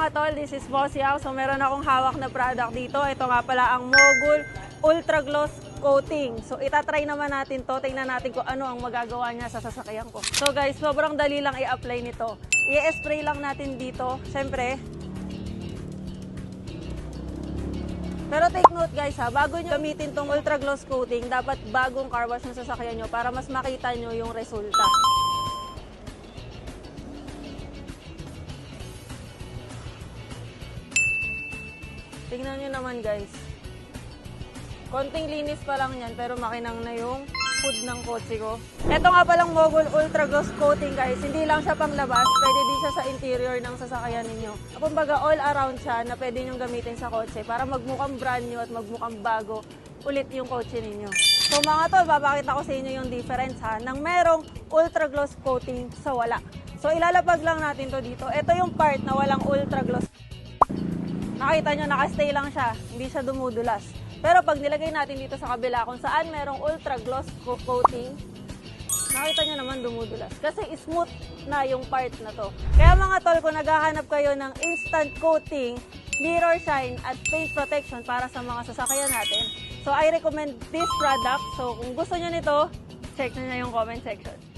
mga tol, this is Boss Yao. So meron akong hawak na product dito. Ito nga pala ang Mogul Ultra Gloss Coating. So itatry naman natin to. Tingnan natin kung ano ang magagawa niya sa sasakyan ko. So guys, sobrang dali lang i-apply nito. I-spray lang natin dito. Siyempre. Pero take note guys ha, bago nyo gamitin tong Ultra Gloss Coating, dapat bagong car wash yung sasakyan nyo para mas makita nyo yung resulta. Tingnan nyo naman guys. Konting linis pa lang yan pero makinang na yung hood ng kotse ko. Ito nga palang Mogul Ultra Gloss Coating guys. Hindi lang siya panglabas, pwede din siya sa interior ng sasakyan ninyo. Kumbaga all around siya na pwede nyo gamitin sa kotse para magmukhang brand new at magmukhang bago ulit yung kotse ninyo. So mga tol, papakita ko sa inyo yung difference ha, ng merong Ultra Gloss Coating sa wala. So ilalapag lang natin to dito. Ito yung part na walang Ultra Gloss. Nakita nyo, nakastay lang siya. Hindi siya dumudulas. Pero pag nilagay natin dito sa kabila kung saan merong Ultra Gloss Coating, nakita nyo naman dumudulas. Kasi smooth na yung part na to. Kaya mga tol, kung naghahanap kayo ng instant coating, mirror shine at face protection para sa mga sasakyan natin, so I recommend this product. So kung gusto nyo nito, check nyo na yung comment section.